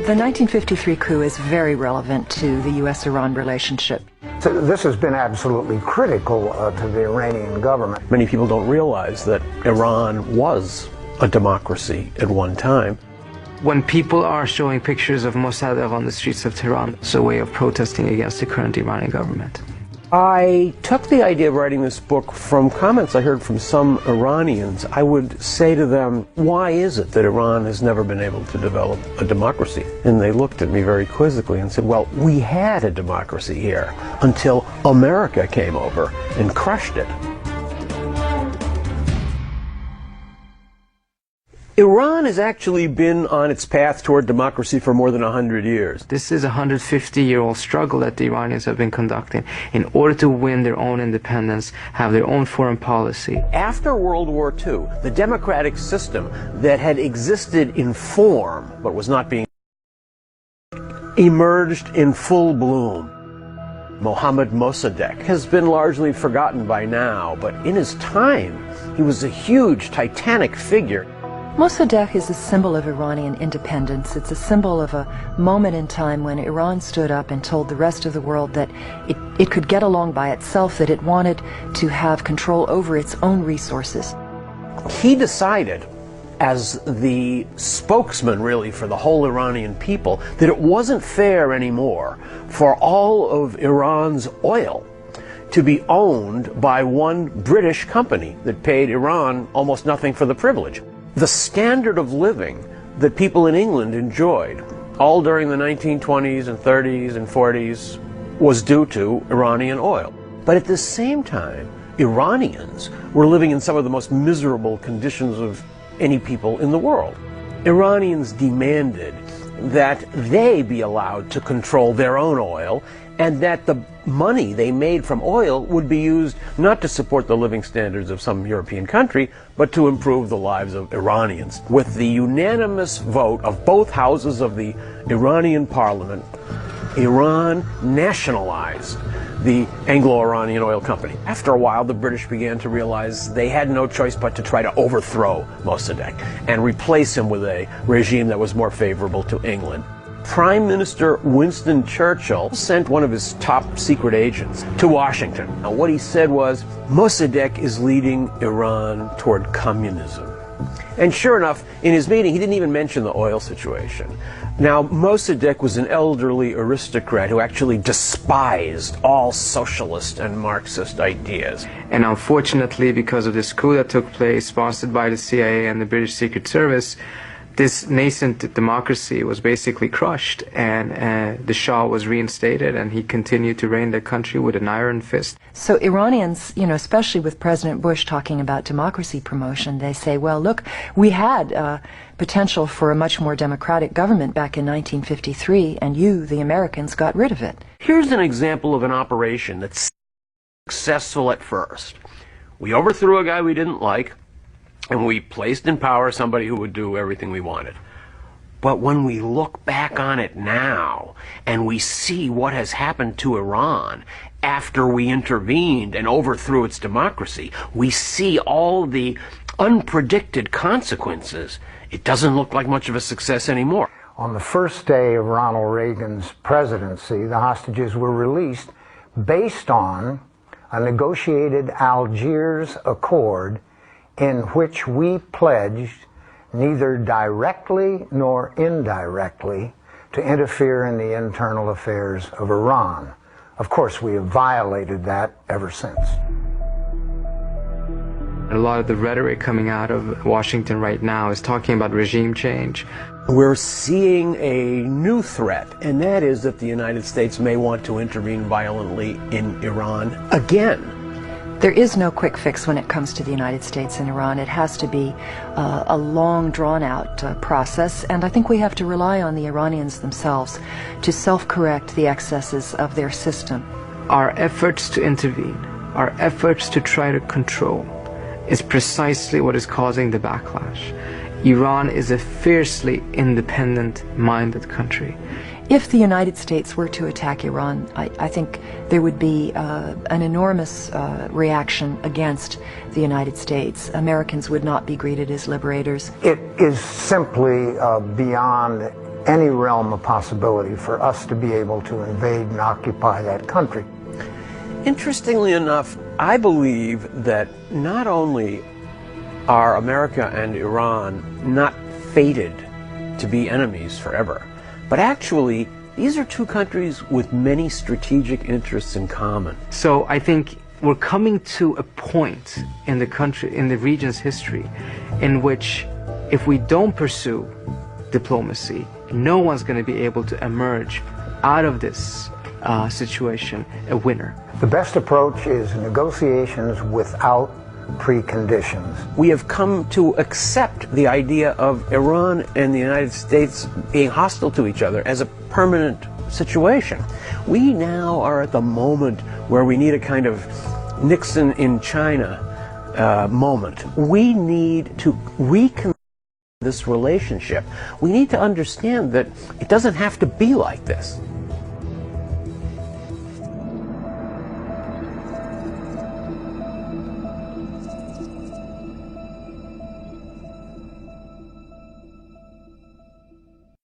The 1953 coup is very relevant to the U.S.-Iran relationship. So this has been absolutely critical to the Iranian government. Many people don't realize that Iran was a democracy at one time. When people are showing pictures of Mossadegh on the streets of Tehran, it's a way of protesting against the current Iranian government. I took the idea of writing this book from comments I heard from some Iranians. I would say to them, why is it that Iran has never been able to develop a democracy? And they looked at me very quizzically and said, well, we had a democracy here until America came over and crushed it. Iran has actually been on its path toward democracy for more than 100 years. This is a 150-year-old struggle that the Iranians have been conducting in order to win their own independence, have their own foreign policy. After World War II, the democratic system that had existed in form but was not being emerged in full bloom. Mohammad Mossadegh has been largely forgotten by now, but in his time, he was a huge, titanic figure. Mossadegh is a symbol of Iranian independence. It's a symbol of a moment in time when Iran stood up and told the rest of the world that it could get along by itself, that it wanted to have control over its own resources. He decided, as the spokesman really for the whole Iranian people, that it wasn't fair anymore for all of Iran's oil to be owned by one British company that paid Iran almost nothing for the privilege. The standard of living that people in England enjoyed all during the 1920s and 30s and 40s was due to Iranian oil. But at the same time, Iranians were living in some of the most miserable conditions of any people in the world. Iranians demanded that they be allowed to control their own oil, and that the money they made from oil would be used not to support the living standards of some European country, but to improve the lives of Iranians. With the unanimous vote of both houses of the Iranian parliament, Iran nationalized the Anglo-Iranian Oil Company. After a while, the British began to realize they had no choice but to try to overthrow Mossadegh and replace him with a regime that was more favorable to England. Prime Minister Winston Churchill sent one of his top secret agents to Washington. Now, what he said was, Mossadegh is leading Iran toward communism. And sure enough, in his meeting, he didn't even mention the oil situation. Now, Mossadegh was an elderly aristocrat who actually despised all socialist and Marxist ideas. And unfortunately, because of this coup that took place, sponsored by the CIA and the British Secret Service, this nascent democracy was basically crushed, and the Shah was reinstated, and he continued to reign the country with an iron fist. So Iranians, especially with President Bush talking about democracy promotion, they say, well, look, we had potential for a much more democratic government back in 1953, and you, the Americans, got rid of it. Here's an example of an operation that's successful at first. We overthrew a guy we didn't like, and we placed in power somebody who would do everything we wanted. But when we look back on it now, and we see what has happened to Iran after we intervened and overthrew its democracy, we see all the unpredicted consequences. It doesn't look like much of a success anymore. On the first day of Ronald Reagan's presidency, the hostages were released based on a negotiated Algiers Accord in which we pledged neither directly nor indirectly to interfere in the internal affairs of Iran. Of course, we have violated that ever since. A lot of the rhetoric coming out of Washington right now is talking about regime change. We're seeing a new threat, and that is that the United States may want to intervene violently in Iran again. There is no quick fix when it comes to the United States and Iran. It has to be a long, drawn-out process, and I think we have to rely on the Iranians themselves to self-correct the excesses of their system. Our efforts to intervene, our efforts to try to control, is precisely what is causing the backlash. Iran is a fiercely independent-minded country. If the United States were to attack Iran, I think there would be an enormous reaction against the United States. Americans would not be greeted as liberators. It is simply beyond any realm of possibility for us to be able to invade and occupy that country. Interestingly enough, I believe that not only are America and Iran not fated to be enemies forever, but actually these are two countries with many strategic interests in common. So I think we're coming to a point in the country, in the region's history, in which if we don't pursue diplomacy, no one's going to be able to emerge out of this situation a winner. The best approach is negotiations without preconditions. We have come to accept the idea of Iran and the United States being hostile to each other as a permanent situation. We now are at the moment where we need a kind of Nixon in China moment. We need to reconnect this relationship. We need to understand that it doesn't have to be like this.